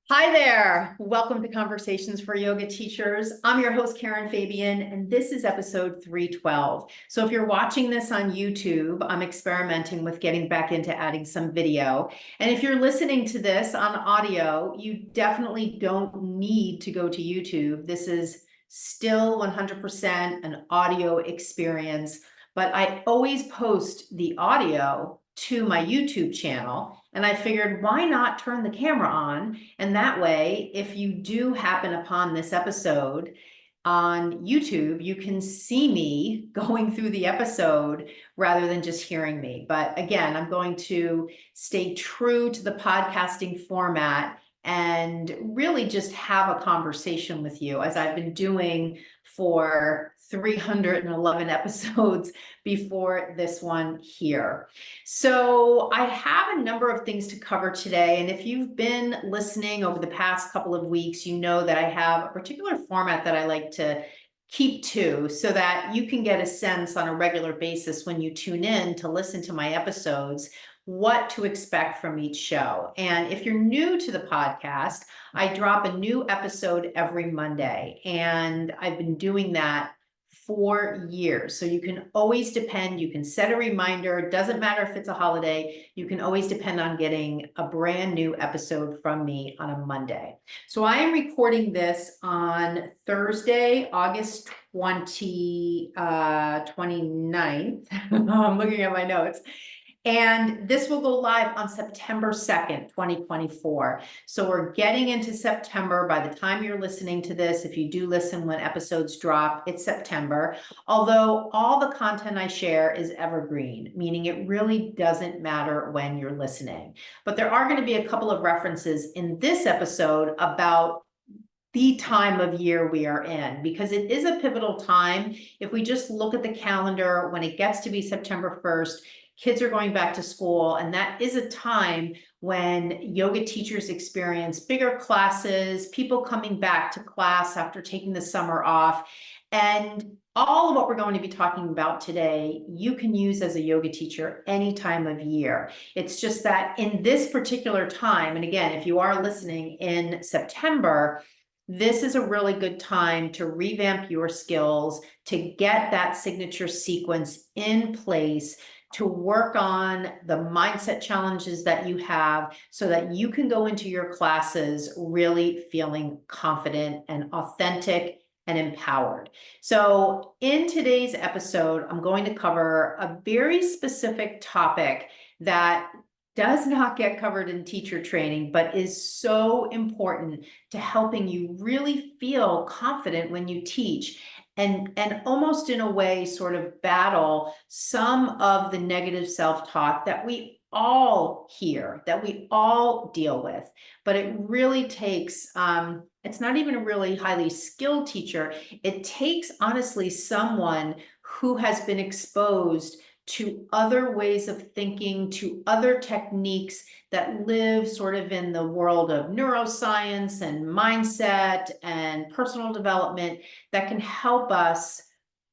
Hi there. Welcome to Conversations for Yoga Teachers. I'm your host, Karen Fabian, and this is episode 312. So if you're watching this on YouTube, I'm experimenting with getting back into adding some video. And if you're listening to this on audio, you definitely don't need to go to YouTube. This is still 100% an audio experience, but I always post the audio to my YouTube channel. And I figured, why not turn the camera on? And that way, if you do happen upon this episode on YouTube, you can see me going through the episode rather than just hearing me. But again, I'm going to stay true to the podcasting format and really just have a conversation with you as I've been doing for 311 episodes before this one here. So I have a number of things to cover today. And if you've been listening over the past couple of weeks, you know that I have a particular format that I like to keep to so that you can get a sense on a regular basis when you tune in to listen to my episodes what to expect from each show. And if you're new to the podcast, I drop a new episode every Monday, and I've been doing that for years. So you can always depend, you can set a reminder, it doesn't matter if it's a holiday, you can always depend on getting a brand new episode from me on a Monday. So I am recording this on Thursday, August 29th. I'm looking at my notes. And this will go live on September 2nd, 2024. So we're getting into September. By the time you're listening to this, if you do listen when episodes drop, it's September. Although all the content I share is evergreen, meaning it really doesn't matter when you're listening. But there are going to be a couple of references in this episode about the time of year we are in, because it is a pivotal time. If we just look at the calendar, when it gets to be September 1st, kids are going back to school, and that is a time when yoga teachers experience bigger classes, people coming back to class after taking the summer off. And all of what we're going to be talking about today, you can use as a yoga teacher any time of year. It's just that in this particular time, and again, if you are listening in September, this is a really good time to revamp your skills, to get that signature sequence in place, to work on the mindset challenges that you have so that you can go into your classes really feeling confident and authentic and empowered. So in today's episode, I'm going to cover a very specific topic that does not get covered in teacher training, but is so important to helping you really feel confident when you teach, and almost in a way sort of battle some of the negative self-talk that we all hear, that we all deal with. But it really takes, it's not even a really highly skilled teacher. It takes, honestly, someone who has been exposed to other ways of thinking, to other techniques that live sort of in the world of neuroscience and mindset and personal development that can help us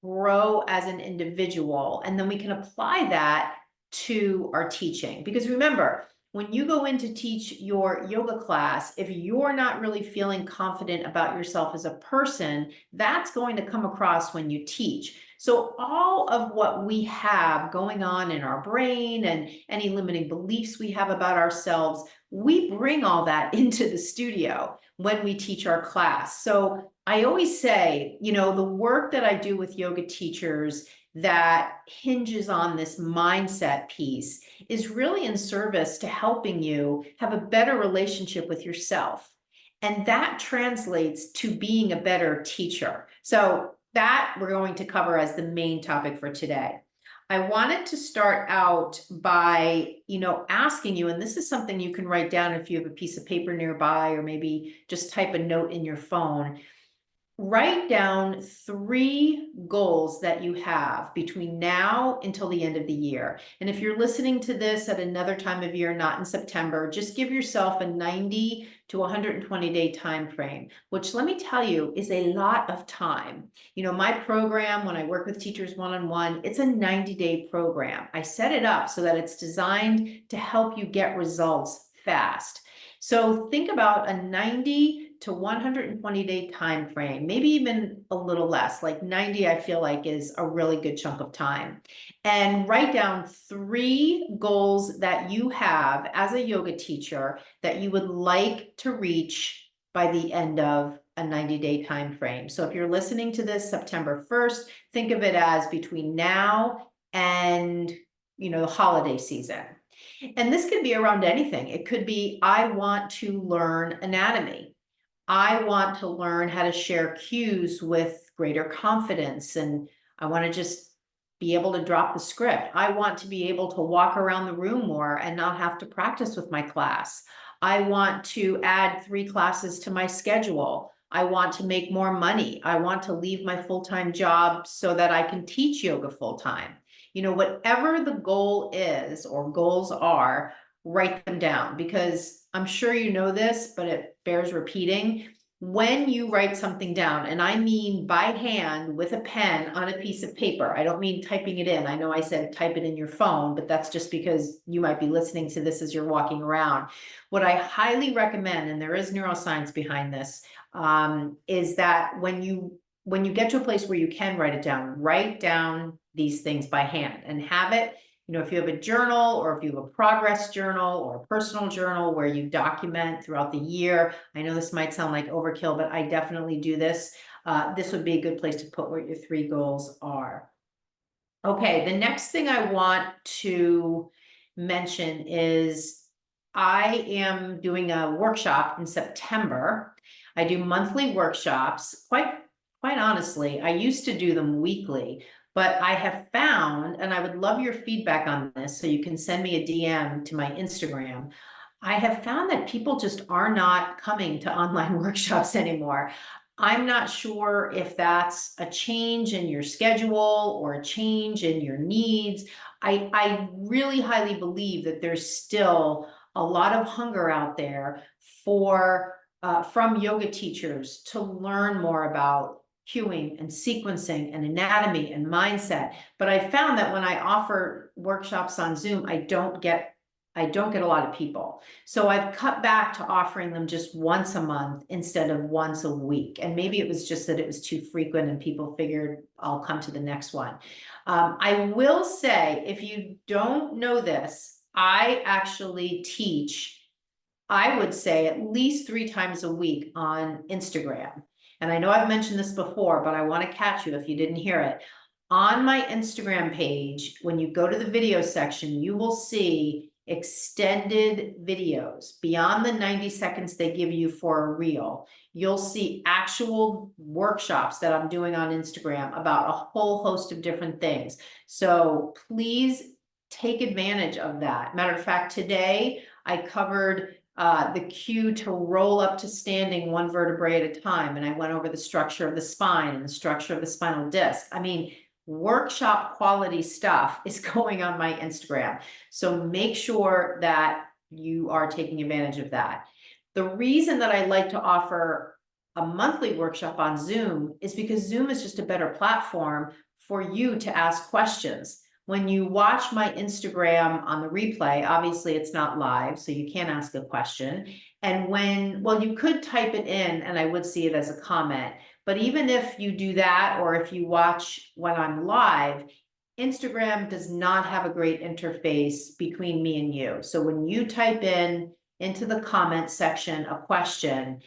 grow as an individual. And then we can apply that to our teaching. Because remember, when you go in to teach your yoga class, if you're not really feeling confident about yourself as a person, that's going to come across when you teach. So all of what we have going on in our brain and any limiting beliefs we have about ourselves, we bring all that into the studio when we teach our class. So I always say, the work that I do with yoga teachers that hinges on this mindset piece is really in service to helping you have a better relationship with yourself. And that translates to being a better teacher. So that we're going to cover as the main topic for today. I wanted to start out by, asking you, and this is something you can write down if you have a piece of paper nearby, or maybe just type a note in your phone. Write down 3 goals that you have between now until the end of the year. And if you're listening to this at another time of year, not in September, just give yourself a 90 to 120 day time frame, which, let me tell you, is a lot of time. My program, when I work with teachers one-on-one, it's a 90-day program. I set it up so that it's designed to help you get results fast. So think about a 90 to 120 day time frame, maybe even a little less, like 90, I feel like is a really good chunk of time. And write down 3 goals that you have as a yoga teacher that you would like to reach by the end of a 90-day time frame. So if you're listening to this September 1st, think of it as between now and, the holiday season. And this could be around anything. It could be, I want to learn anatomy. I want to learn how to share cues with greater confidence. And I want to just be able to drop the script. I want to be able to walk around the room more and not have to practice with my class. I want to add 3 classes to my schedule. I want to make more money. I want to leave my full-time job so that I can teach yoga full-time. Whatever the goal is or goals are, write them down, because I'm sure you know this, but it bears repeating. When you write something down, and I mean by hand with a pen on a piece of paper, I don't mean typing it in. I know I said type it in your phone, but that's just because you might be listening to this as you're walking around. What I highly recommend, and there is neuroscience behind this, is that when you get to a place where you can write down these things by hand and have it. If you have a journal, or if you have a progress journal or a personal journal where you document throughout the year. I know this might sound like overkill, but I definitely do this. This would be a good place to put what your 3 goals are. Okay, the next thing I want to mention is I am doing a workshop in September. I do monthly workshops. Quite honestly, I used to do them weekly, but I have found, and I would love your feedback on this, so you can send me a DM to my Instagram. I have found that people just are not coming to online workshops anymore. I'm not sure if that's a change in your schedule or a change in your needs. I really highly believe that there's still a lot of hunger out there for from yoga teachers to learn more about cueing and sequencing and anatomy and mindset. But I found that when I offer workshops on Zoom, I don't get a lot of people. So I've cut back to offering them just once a month instead of once a week. And maybe it was just that it was too frequent and people figured I'll come to the next one. I will say, if you don't know this, I actually teach, I would say, at least 3 times a week on Instagram. And I know I've mentioned this before, but I want to catch you if you didn't hear it. On my Instagram page, when you go to the video section, you will see extended videos beyond the 90 seconds they give you for a reel. You'll see actual workshops that I'm doing on Instagram about a whole host of different things. So please take advantage of that. Matter of fact, today I covered the cue to roll up to standing 1 vertebrae at a time. And I went over the structure of the spine and the structure of the spinal disc. I mean, workshop quality stuff is going on my Instagram. So make sure that you are taking advantage of that. The reason that I like to offer a monthly workshop on Zoom is because Zoom is just a better platform for you to ask questions. When you watch my Instagram on the replay, obviously it's not live, so you can't ask a question. And you could type it in and I would see it as a comment. But even if you do that, or if you watch when I'm live, Instagram does not have a great interface between me and you. So when you type in into the comment section a question,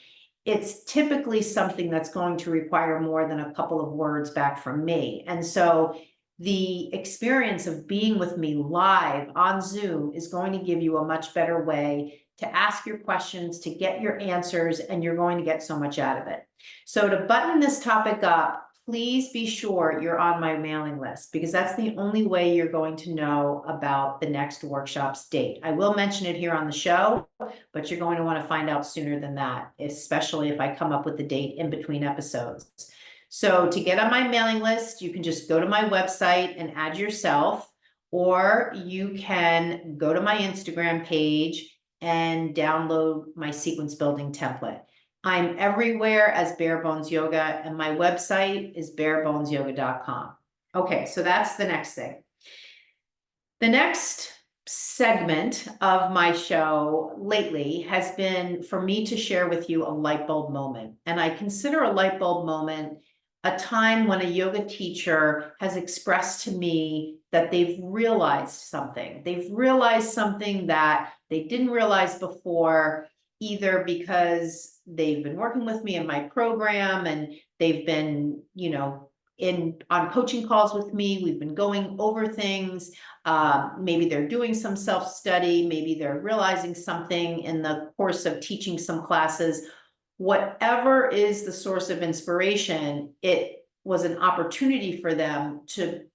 it's typically something that's going to require more than a couple of words back from me. And so the experience of being with me live on Zoom is going to give you a much better way to ask your questions, to get your answers, and you're going to get so much out of it. So to button this topic up, please be sure you're on my mailing list, because that's the only way you're going to know about the next workshop's date. I will mention it here on the show, but you're going to want to find out sooner than that, especially if I come up with the date in between episodes. So to get on my mailing list, you can just go to my website and add yourself, or you can go to my Instagram page and download my sequence building template. I'm everywhere as Bare Bones Yoga, and my website is barebonesyoga.com. Okay, so that's the next thing. The next segment of my show lately has been for me to share with you a light bulb moment. And I consider a light bulb moment a time when a yoga teacher has expressed to me that they've realized something. They've realized something that they didn't realize before, either because they've been working with me in my program and they've been, on coaching calls with me. We've been going over things. Maybe they're doing some self-study, maybe they're realizing something in the course of teaching some classes. Whatever is the source of inspiration, it was an opportunity for them to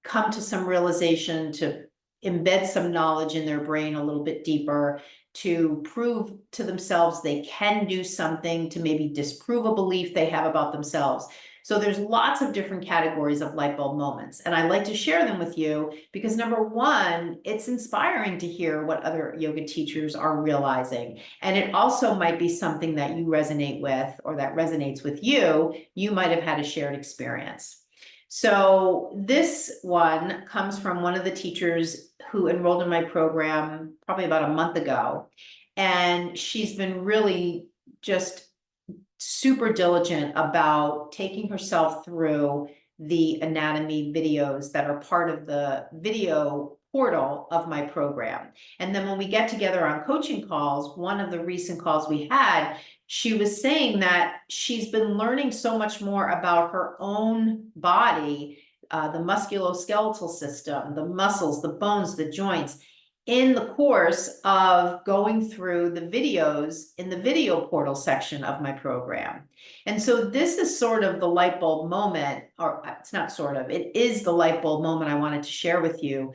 come to some realization, to embed some knowledge in their brain a little bit deeper, to prove to themselves they can do something, to maybe disprove a belief they have about themselves. So there's lots of different categories of light bulb moments, and I like to share them with you because, number one, it's inspiring to hear what other yoga teachers are realizing. And it also might be something that you resonate with, or that resonates with you. You might have had a shared experience. So this one comes from one of the teachers who enrolled in my program probably about a month ago. And she's been really just super diligent about taking herself through the anatomy videos that are part of the video portal of my program. And then when we get together on coaching calls, one of the recent calls we had, she was saying that she's been learning so much more about her own body, the musculoskeletal system, the muscles, the bones, the joints, in the course of going through the videos in the video portal section of my program. And so this is sort of the light bulb moment, or it's not sort of, it is the light bulb moment I wanted to share with you,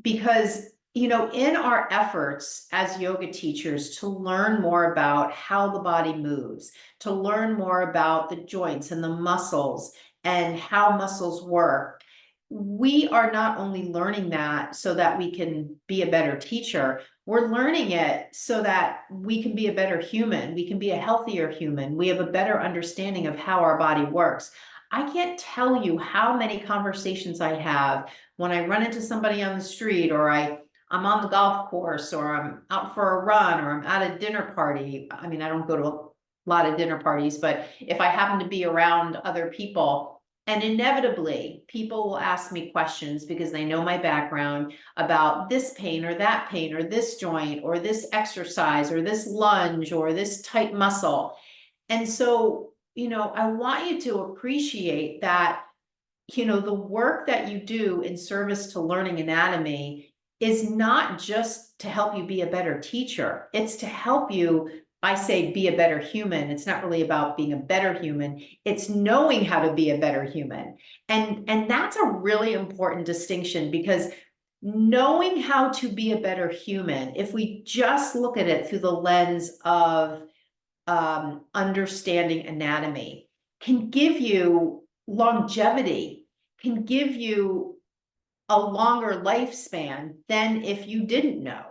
because in our efforts as yoga teachers to learn more about how the body moves, to learn more about the joints and the muscles and how muscles work, we are not only learning that so that we can be a better teacher, we're learning it so that we can be a better human, we can be a healthier human, we have a better understanding of how our body works. I can't tell you how many conversations I have when I run into somebody on the street, or I'm on the golf course, or I'm out for a run, or I'm at a dinner party. I mean, I don't go to a lot of dinner parties, but if I happen to be around other people, and inevitably people will ask me questions because they know my background about this pain or that pain, or this joint, or this exercise, or this lunge, or this tight muscle. And so, I want you to appreciate that the work that you do in service to learning anatomy is not just to help you be a better teacher. It's to help you, I say, be a better human. It's not really about being a better human. It's knowing how to be a better human. And that's a really important distinction, because knowing how to be a better human, if we just look at it through the lens of understanding anatomy, can give you longevity, can give you a longer lifespan than if you didn't know.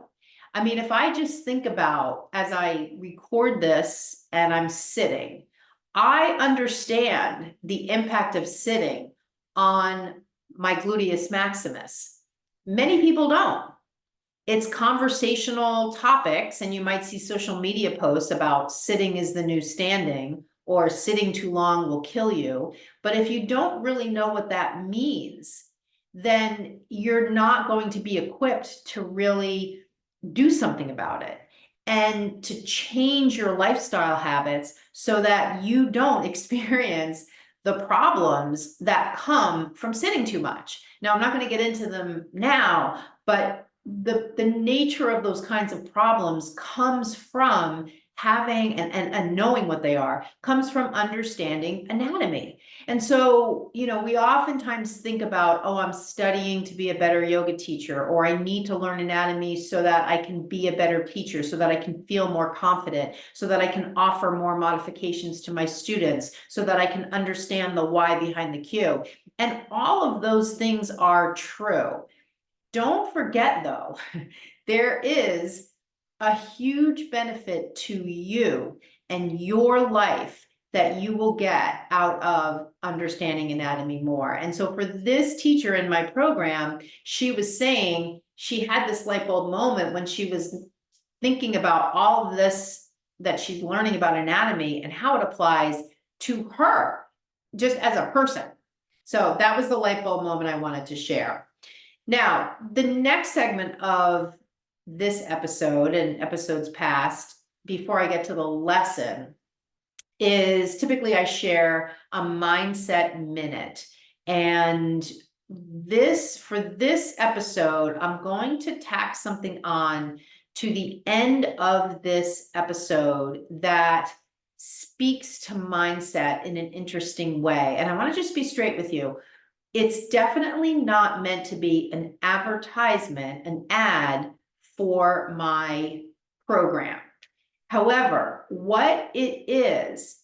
I mean, if I just think about, as I record this and I'm sitting, I understand the impact of sitting on my gluteus maximus. Many people don't. It's conversational topics, and you might see social media posts about sitting is the new standing, or sitting too long will kill you. But if you don't really know what that means, then you're not going to be equipped to really do something about it and to change your lifestyle habits so that you don't experience the problems that come from sitting too much. Now, I'm not going to get into them now, but the nature of those kinds of problems comes from having and knowing what they are, comes from understanding anatomy. And so, we oftentimes think about, oh, I'm studying to be a better yoga teacher, or I need to learn anatomy so that I can be a better teacher, so that I can feel more confident, so that I can offer more modifications to my students, so that I can understand the why behind the cue. And all of those things are true. Don't forget, though, there is a huge benefit to you and your life that you will get out of understanding anatomy more. And so for this teacher in my program, she was saying she had this light bulb moment when she was thinking about all of this that she's learning about anatomy and how it applies to her just as a person. So that was the light bulb moment I wanted to share. Now, the next segment of this episode and episodes past, before I get to the lesson, is typically I share a mindset minute. And for this episode, I'm going to tack something on to the end of this episode that speaks to mindset in an interesting way. And I want to just be straight with you. It's definitely not meant to be an advertisement, an ad for my program. However, what it is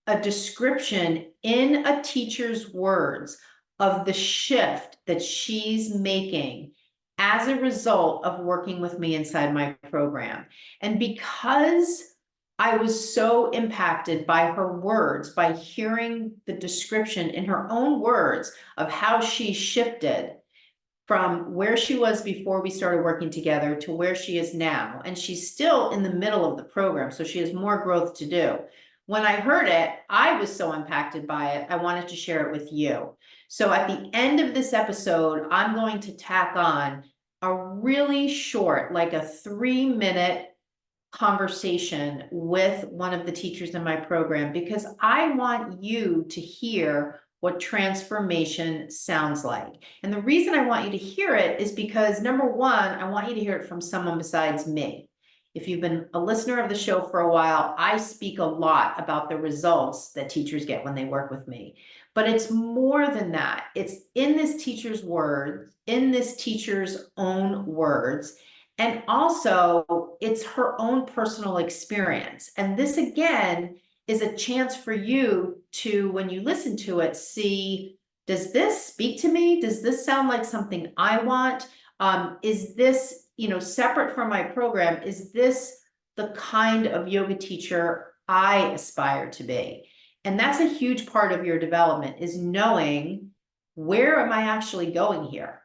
a description in a teacher's words of the shift that she's making as a result of working with me inside my program. And because I was so impacted by her words, by hearing the description in her own words of how she shifted from where she was before we started working together to where she is now. And she's still in the middle of the program, so she has more growth to do. When I heard it, I was so impacted by it, I wanted to share it with you. So at the end of this episode, I'm going to tack on a really short, like a 3-minute conversation with one of the teachers in my program, because I want you to hear what transformation sounds like. And the reason I want you to hear it is because, number one, I want you to hear it from someone besides me. If you've been a listener of the show for a while, I speak a lot about the results that teachers get when they work with me. But it's more than that. It's in this teacher's words, in this teacher's own words, and also it's her own personal experience. And this, again, is a chance for you to, when you listen to it, see, does this speak to me? Does this sound like something I want? Is this, separate from my program, is this the kind of yoga teacher I aspire to be? And that's a huge part of your development, is knowing, where am I actually going here?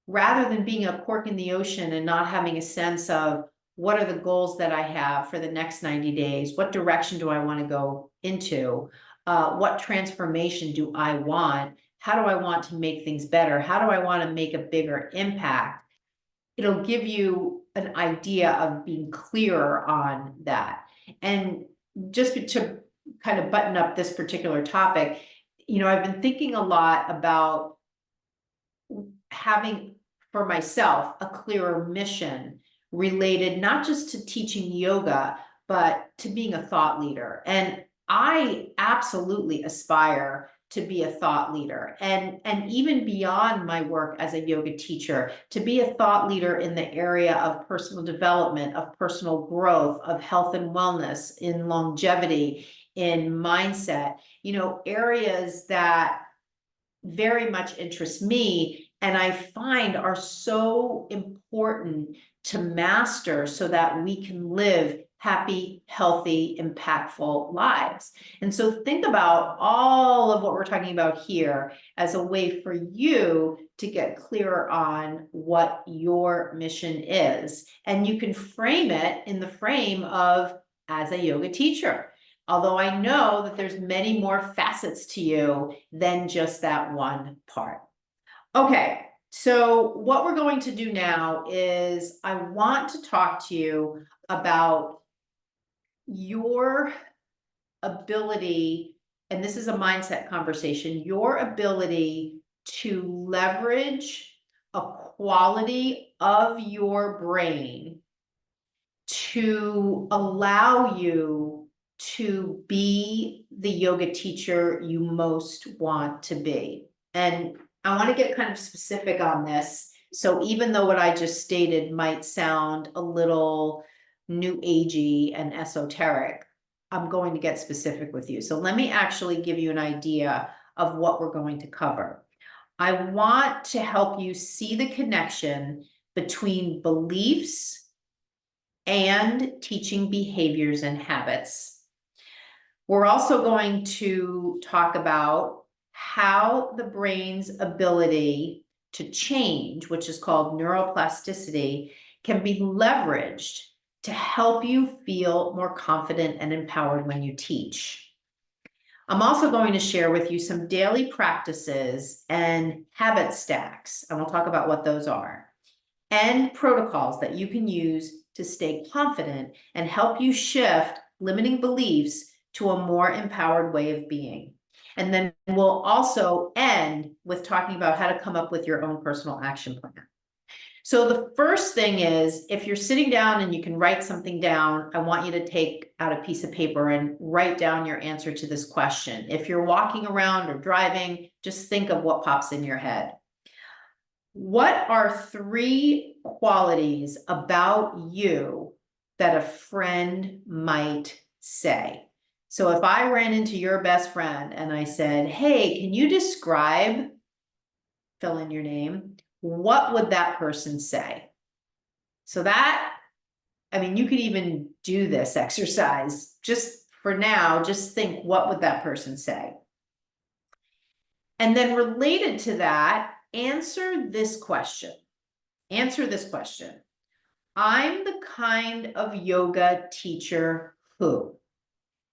Rather than being a cork in the ocean and not having a sense of, what are the goals that I have for the next 90 days? What direction do I want to go into? What transformation do I want? How do I want to make things better? How do I want to make a bigger impact? It'll give you an idea of being clearer on that. And just to kind of button up this particular topic, I've been thinking a lot about having, for myself, a clearer mission related not just to teaching yoga, but to being a thought leader. And I absolutely aspire to be a thought leader, and even beyond my work as a yoga teacher, to be a thought leader in the area of personal development, of personal growth, of health and wellness, in longevity, in mindset, areas that very much interest me, and I find are so important to master so that we can live happy, healthy, impactful lives. And so think about all of what we're talking about here as a way for you to get clearer on what your mission is. And you can frame it in the frame of, as a yoga teacher. Although I know that there's many more facets to you than just that one part. Okay, so what we're going to do now is I want to talk to you about your ability, and this is a mindset conversation, your ability to leverage a quality of your brain to allow you to be the yoga teacher you most want to be. And I want to get kind of specific on this. So even though what I just stated might sound a little new agey and esoteric, I'm going to get specific with you. So let me actually give you an idea of what we're going to cover. I want to help you see the connection between beliefs and teaching behaviors and habits. We're also going to talk about how the brain's ability to change, which is called neuroplasticity, can be leveraged to help you feel more confident and empowered when you teach. I'm also going to share with you some daily practices and habit stacks, and we'll talk about what those are, and protocols that you can use to stay confident and help you shift limiting beliefs to a more empowered way of being. And then we'll also end with talking about how to come up with your own personal action plan. So the first thing is, if you're sitting down and you can write something down, I want you to take out a piece of paper and write down your answer to this question. If you're walking around or driving, just think of what pops in your head. What are 3 qualities about you that a friend might say? So if I ran into your best friend and I said, hey, can you describe, fill in your name, what would that person say? So that, I mean, you could even do this exercise just for now, just think, what would that person say? And then related to that, answer this question. Answer this question. I'm the kind of yoga teacher who,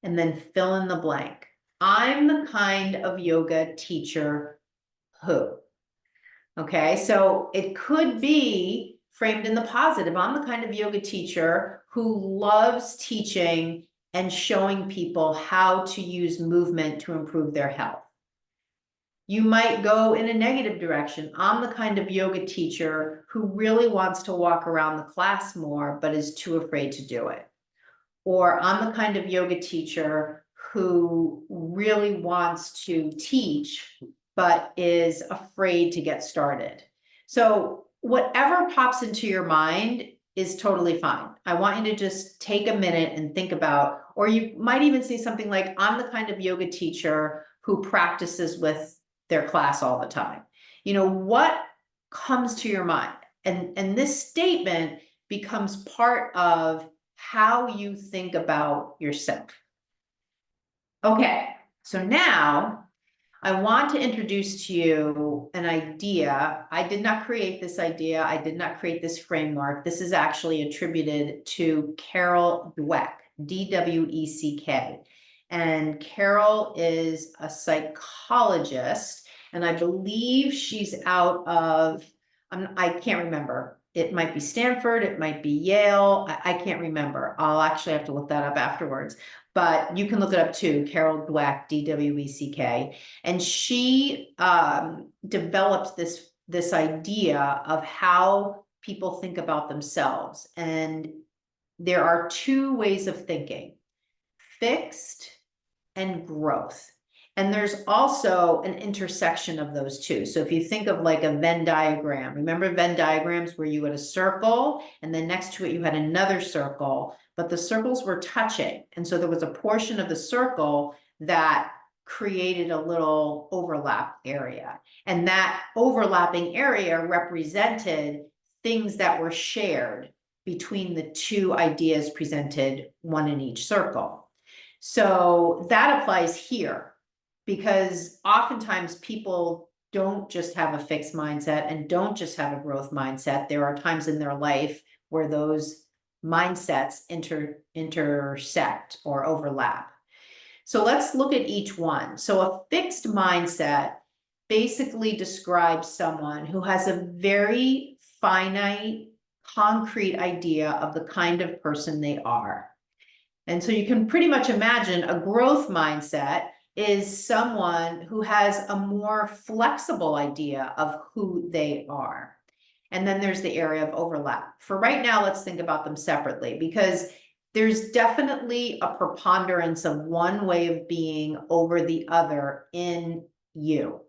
and then fill in the blank. I'm the kind of yoga teacher who. Okay, so it could be framed in the positive. I'm the kind of yoga teacher who loves teaching and showing people how to use movement to improve their health. You might go in a negative direction. I'm the kind of yoga teacher who really wants to walk around the class more, but is too afraid to do it. Or I'm the kind of yoga teacher who really wants to teach, but is afraid to get started. So whatever pops into your mind is totally fine. I want you to just take a minute and think about, or you might even say something like, I'm the kind of yoga teacher who practices with their class all the time. You know, what comes to your mind? And this statement becomes part of how you think about yourself. Okay, so now I want to introduce to you an idea. I did not create this idea. I did not create this framework. This is actually attributed to Carol Dweck, D-W-E-C-K. And Carol is a psychologist, and I believe she's out of, I can't remember. It might be Stanford, it might be Yale. I can't remember. I'll actually have to look that up afterwards. But you can look it up too, Carol Dweck, D-W-E-C-K. And she developed this idea of how people think about themselves. And there are 2 ways of thinking: fixed and growth. And there's also an intersection of those 2. So if you think of like a Venn diagram, remember Venn diagrams where you had a circle and then next to it you had another circle, but the circles were touching. And so there was a portion of the circle that created a little overlap area. And that overlapping area represented things that were shared between the 2 ideas presented, one in each circle. So that applies here, because oftentimes people don't just have a fixed mindset and don't just have a growth mindset. There are times in their life where those mindsets intersect or overlap. So let's look at each one. So a fixed mindset basically describes someone who has a very finite, concrete idea of the kind of person they are. And so you can pretty much imagine a growth mindset is someone who has a more flexible idea of who they are. And then there's the area of overlap. For right now, let's think about them separately, because there's definitely a preponderance of one way of being over the other in you.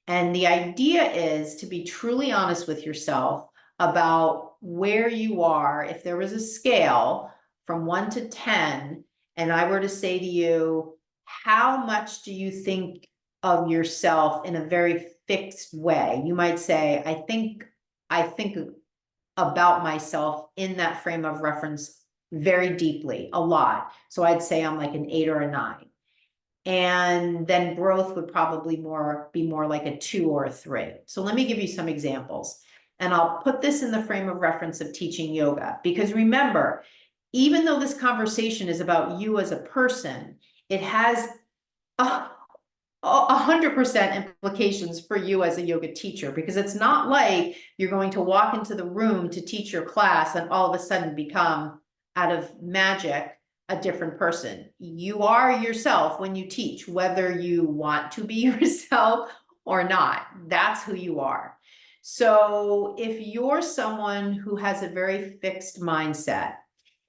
And the idea is to be truly honest with yourself about where you are. If there was a scale from 1 to 10, and I were to say to you, how much do you think of yourself in a very fixed way? You might say, I think about myself in that frame of reference very deeply, a lot. So I'd say I'm like an 8 or a 9. And then growth would probably be more like a 2 or a 3. So let me give you some examples. And I'll put this in the frame of reference of teaching yoga, because remember, even though this conversation is about you as a person, it has 100% implications for you as a yoga teacher, because it's not like you're going to walk into the room to teach your class and all of a sudden become, out of magic, a different person. You are yourself when you teach, whether you want to be yourself or not. That's who you are. So if you're someone who has a very fixed mindset,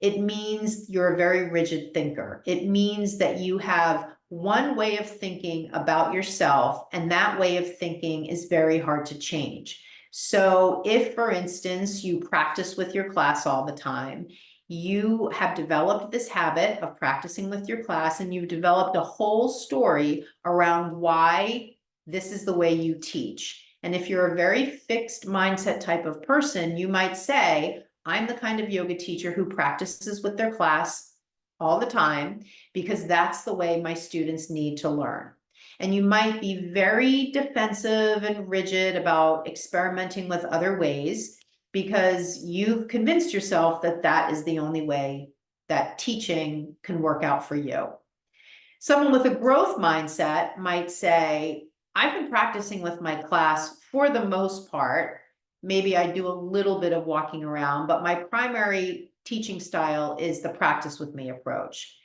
it means you're a very rigid thinker. It means that you have one way of thinking about yourself, and that way of thinking is very hard to change. So if, for instance, you practice with your class all the time, you have developed this habit of practicing with your class, and you've developed a whole story around why this is the way you teach. And if you're a very fixed mindset type of person, you might say, I'm the kind of yoga teacher who practices with their class all the time because that's the way my students need to learn. And you might be very defensive and rigid about experimenting with other ways because you've convinced yourself that that is the only way that teaching can work out for you. Someone with a growth mindset might say, I've been practicing with my class for the most part. Maybe I do a little bit of walking around, but my primary teaching style is the practice with me approach.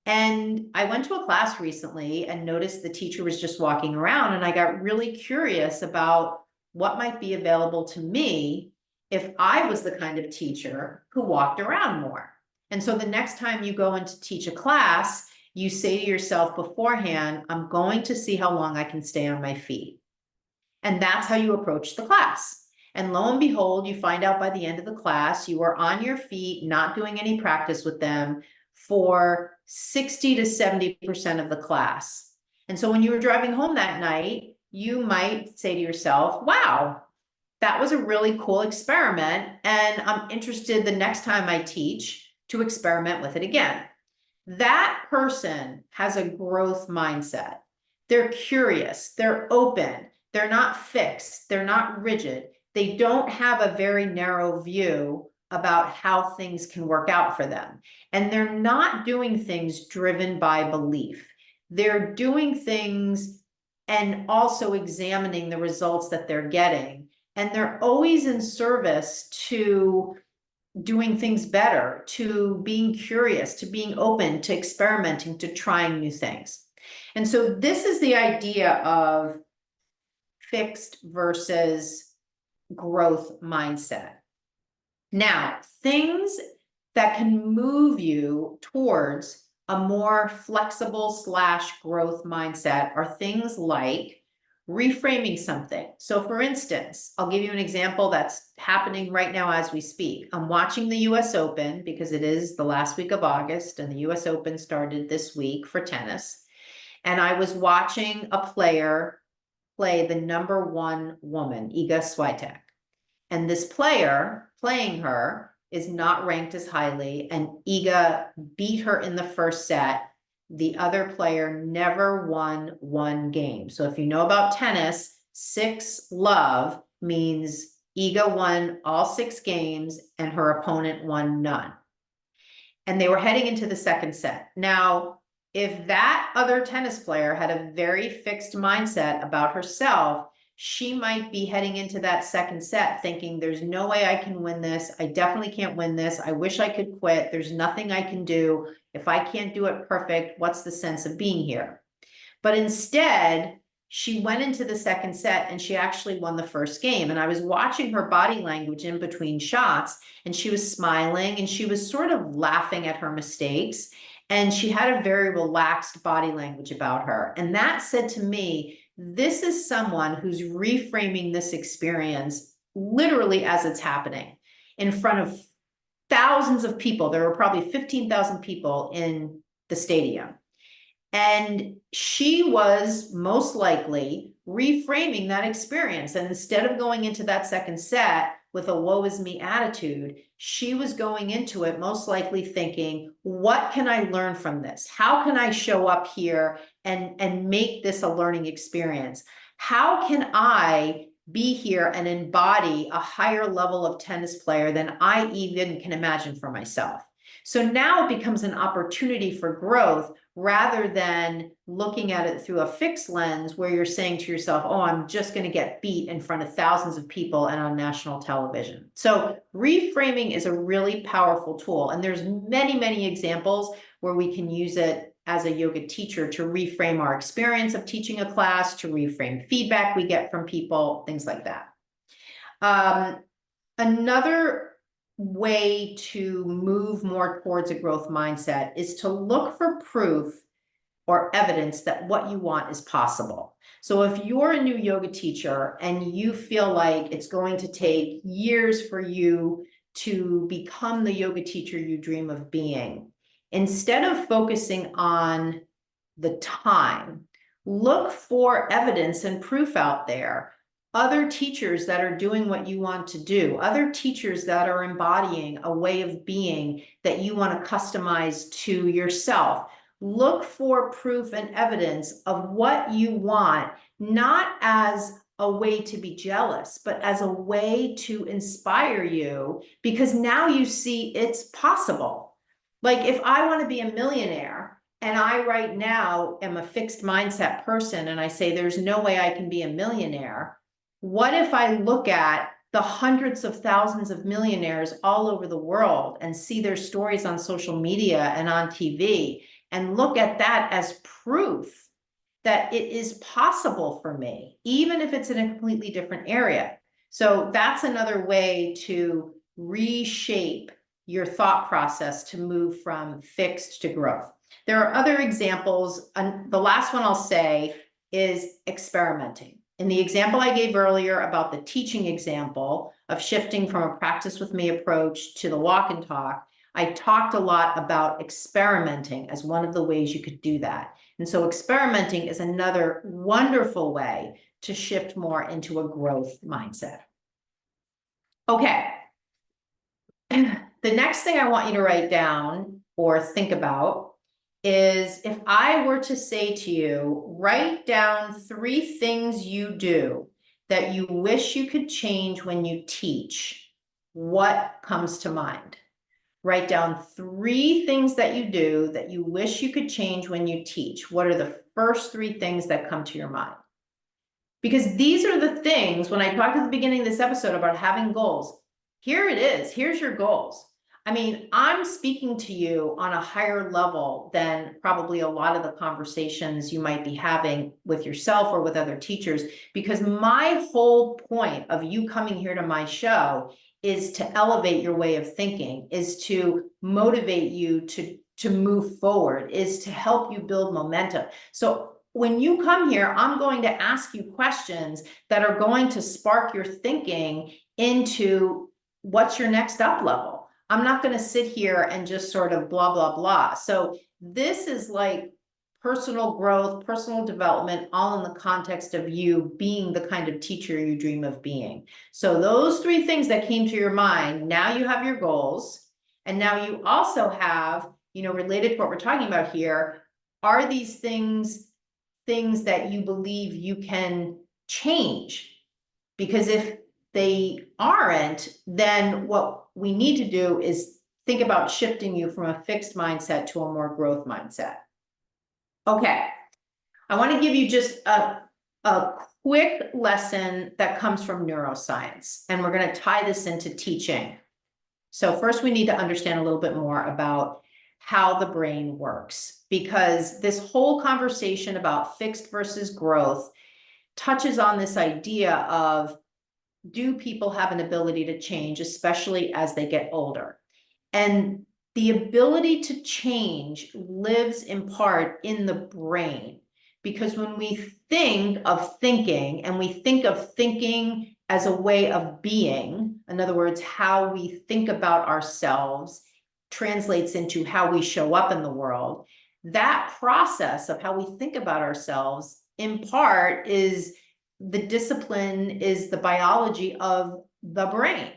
And I went to a class recently and noticed the teacher was just walking around, and I got really curious about what might be available to me if I was the kind of teacher who walked around more. And so the next time you go in to teach a class, you say to yourself beforehand, I'm going to see how long I can stay on my feet. And that's how you approach the class. And lo and behold, you find out by the end of the class, you are on your feet, not doing any practice with them for 60 to 70% of the class. And so when you were driving home that night, you might say to yourself, wow, that was a really cool experiment. And I'm interested the next time I teach to experiment with it again. That person has a growth mindset. They're curious, they're open, they're not fixed, they're not rigid. They don't have a very narrow view about how things can work out for them. And they're not doing things driven by belief. They're doing things and also examining the results that they're getting. And they're always in service to doing things better, to being curious, to being open, to experimenting, to trying new things. And so this is the idea of fixed versus growth mindset. Now, things that can move you towards a more flexible / growth mindset are things like reframing something. So for instance, I'll give you an example that's happening right now as we speak. I'm watching the US Open because it is the last week of August and the US Open started this week for tennis. And I was watching a player play the #1 woman, Iga Swiatek. And this player playing her is not ranked as highly, and Iga beat her in the first set. The other player never won one game. So if you know about tennis, 6-love means Iga won all 6 games and her opponent won none. And they were heading into the second set. Now, if that other tennis player had a very fixed mindset about herself, she might be heading into that second set thinking, there's no way I can win this. I definitely can't win this. I wish I could quit. There's nothing I can do. If I can't do it perfect, what's the sense of being here? But instead, she went into the second set and she actually won the first game. And I was watching her body language in between shots, and she was smiling and she was sort of laughing at her mistakes. And she had a very relaxed body language about her. And that said to me, this is someone who's reframing this experience literally as it's happening in front of thousands of people. There were probably 15,000 people in the stadium. And she was most likely reframing that experience. And instead of going into that second set with a woe is me attitude. She was going into it most likely thinking, what can I learn from this? How can I show up here and make this a learning experience? How can I be here and embody a higher level of tennis player than I even can imagine for myself? So now it becomes an opportunity for growth rather than looking at it through a fixed lens where you're saying to yourself, oh, I'm just going to get beat in front of thousands of people and on national television. So reframing is a really powerful tool. And there's many, many examples where we can use it as a yoga teacher to reframe our experience of teaching a class, to reframe feedback we get from people, things like that. Another way to move more towards a growth mindset is to look for proof or evidence that what you want is possible. So if you're a new yoga teacher and you feel like it's going to take years for you to become the yoga teacher you dream of being, instead of focusing on the time, look for evidence and proof out there. Other teachers that are doing what you want to do, other teachers that are embodying a way of being that you want to customize to yourself. Look for proof and evidence of what you want, not as a way to be jealous, but as a way to inspire you, because now you see it's possible. Like if I want to be a millionaire and I right now am a fixed mindset person and I say there's no way I can be a millionaire, what if I look at the hundreds of thousands of millionaires all over the world and see their stories on social media and on TV and look at that as proof that it is possible for me, even if it's in a completely different area? So that's another way to reshape your thought process to move from fixed to growth. There are other examples, and the last one I'll say is experimenting. In the example I gave earlier about the teaching example of shifting from a practice with me approach to the walk and talk, I talked a lot about experimenting as one of the ways you could do that. And so experimenting is another wonderful way to shift more into a growth mindset. Okay. The next thing I want you to write down or think about is, if I were to say to you, write down 3 things you do that you wish you could change when you teach, what comes to mind? Write down 3 things that you do that you wish you could change when you teach. What are the first 3 things that come to your mind? Because these are the things, when I talked at the beginning of this episode about having goals, here it is, here's your goals. I mean, I'm speaking to you on a higher level than probably a lot of the conversations you might be having with yourself or with other teachers, because my whole point of you coming here to my show is to elevate your way of thinking, is to motivate you to move forward, is to help you build momentum. So when you come here, I'm going to ask you questions that are going to spark your thinking into what's your next up level. I'm not going to sit here and just sort of blah, blah, blah. So this is like personal growth, personal development, all in the context of you being the kind of teacher you dream of being. So those 3 things that came to your mind, now you have your goals. And now you also have, related to what we're talking about here, are these things that you believe you can change? Because if they aren't, then what we need to do is think about shifting you from a fixed mindset to a more growth mindset. Okay, I want to give you just a quick lesson that comes from neuroscience, and we're going to tie this into teaching. So first we need to understand a little bit more about how the brain works, because this whole conversation about fixed versus growth touches on this idea of, do people have an ability to change, especially as they get older? And the ability to change lives in part in the brain, because when we think of thinking, and we think of thinking as a way of being, in other words, how we think about ourselves translates into how we show up in the world. That process of how we think about ourselves, in part, is the discipline, is the biology of the brain.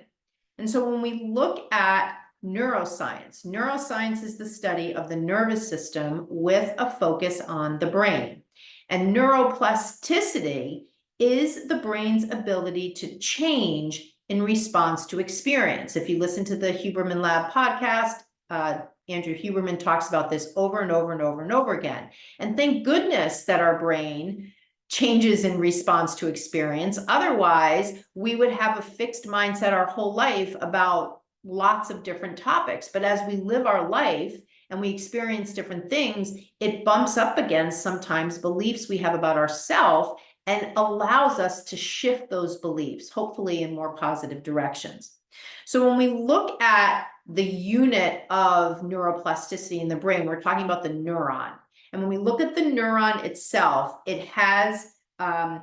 And so when we look at neuroscience, neuroscience is the study of the nervous system with a focus on the brain. And neuroplasticity is the brain's ability to change in response to experience. If you listen to the Huberman Lab podcast, Andrew Huberman talks about this over and over and over and over again. And thank goodness that our brain changes in response to experience. Otherwise, we would have a fixed mindset our whole life about lots of different topics. But as we live our life and we experience different things, it bumps up against sometimes beliefs we have about ourselves and allows us to shift those beliefs, hopefully in more positive directions. So when we look at the unit of neuroplasticity in the brain, we're talking about the neuron. And when we look at the neuron itself, it has kind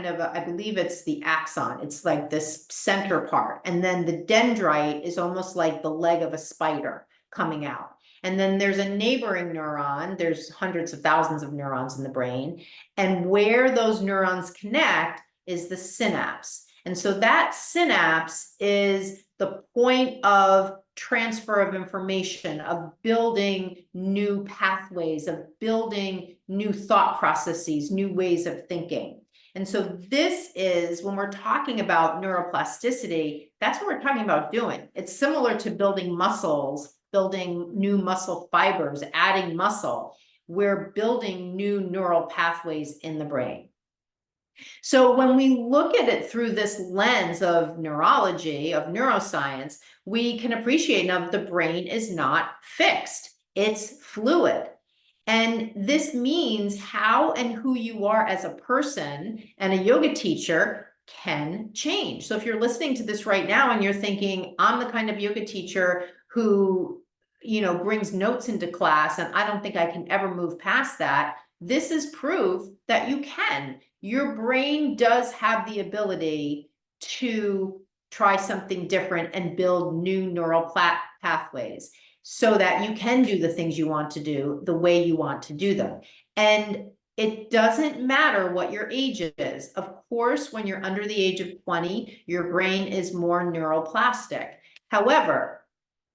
of, I believe it's the axon. It's like this center part. And then the dendrite is almost like the leg of a spider coming out. And then there's a neighboring neuron. There's hundreds of thousands of neurons in the brain. And where those neurons connect is the synapse. And so that synapse is the point of transfer of information, of building new pathways, of building new thought processes, new ways of thinking. And so this is, when we're talking about neuroplasticity, that's what we're talking about doing. It's similar to building muscles, building new muscle fibers, adding muscle. We're building new neural pathways in the brain. So when we look at it through this lens of neurology, of neuroscience, we can appreciate now the brain is not fixed, it's fluid. And this means how and who you are as a person and a yoga teacher can change. So if you're listening to this right now and you're thinking, I'm the kind of yoga teacher who, brings notes into class and I don't think I can ever move past that, this is proof that you can. Your brain does have the ability to try something different and build new neural pathways so that you can do the things you want to do the way you want to do them. And it doesn't matter what your age is. Of course, when you're under the age of 20, your brain is more neuroplastic. However,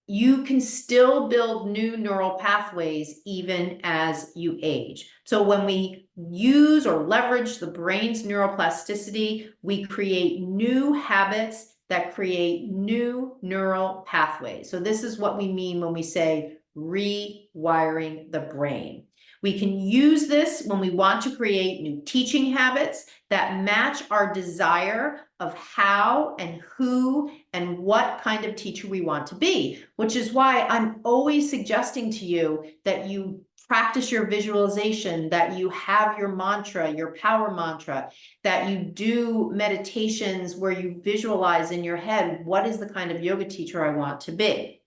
you can still build new neural pathways even as you age. So when we use or leverage the brain's neuroplasticity, we create new habits that create new neural pathways. So this is what we mean when we say rewiring the brain. We can use this when we want to create new teaching habits that match our desire of how and who and what kind of teacher we want to be, which is why I'm always suggesting to you that you practice your visualization, that you have your mantra, your power mantra, that you do meditations where you visualize in your head, what is the kind of yoga teacher I want to be?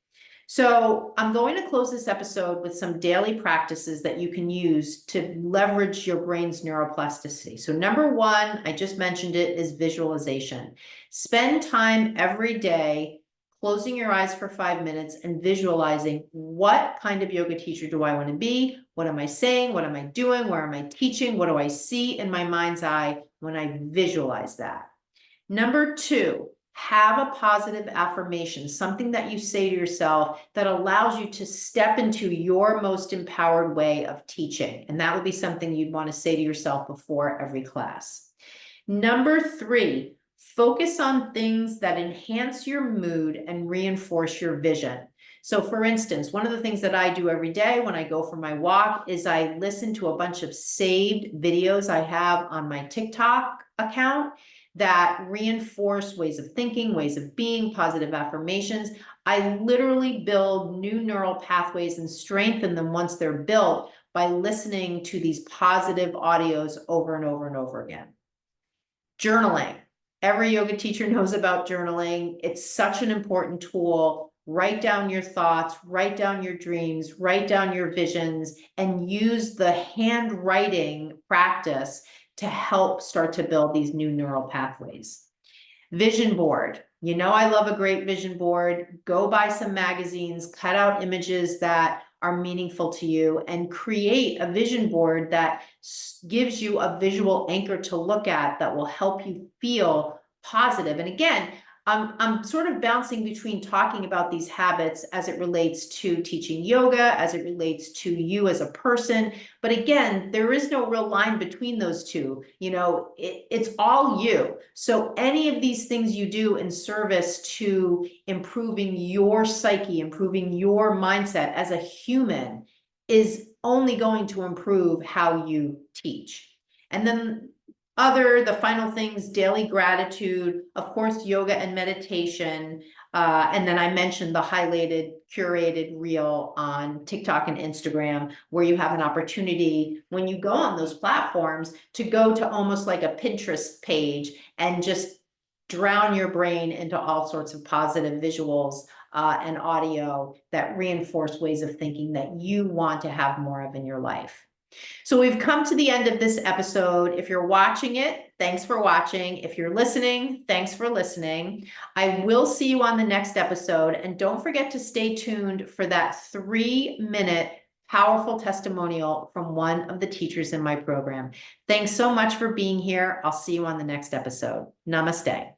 So I'm going to close this episode with some daily practices that you can use to leverage your brain's neuroplasticity. So number one, I just mentioned it, is visualization. Spend time every day closing your eyes for 5 minutes and visualizing, what kind of yoga teacher do I want to be? What am I saying? What am I doing? Where am I teaching? What do I see in my mind's eye when I visualize that? Number two, have a positive affirmation, something that you say to yourself that allows you to step into your most empowered way of teaching. And that would be something you'd want to say to yourself before every class. Number three, focus on things that enhance your mood and reinforce your vision. So for instance, one of the things that I do every day when I go for my walk is I listen to a bunch of saved videos I have on my TikTok account that reinforce ways of thinking, ways of being, positive affirmations. I literally build new neural pathways and strengthen them once they're built by listening to these positive audios over and over and over again. Journaling. Every yoga teacher knows about journaling. It's such an important tool. Write down your thoughts, write down your dreams, write down your visions, and use the handwriting practice to help start to build these new neural pathways. Vision board. I love a great vision board. Go buy some magazines, cut out images that are meaningful to you, and create a vision board that gives you a visual anchor to look at that will help you feel positive. And again, I'm sort of bouncing between talking about these habits as it relates to teaching yoga, as it relates to you as a person. But again, there is no real line between those two. You know, it's all you. So any of these things you do in service to improving your psyche, improving your mindset as a human is only going to improve how you teach. And then the final things, daily gratitude, of course, yoga and meditation. And then I mentioned the highlighted, curated reel on TikTok and Instagram, where you have an opportunity when you go on those platforms to go to almost like a Pinterest page and just drown your brain into all sorts of positive visuals and audio that reinforce ways of thinking that you want to have more of in your life. So we've come to the end of this episode. If you're watching it, thanks for watching. If you're listening, thanks for listening. I will see you on the next episode. And don't forget to stay tuned for that 3-minute powerful testimonial from one of the teachers in my program. Thanks so much for being here. I'll see you on the next episode. Namaste.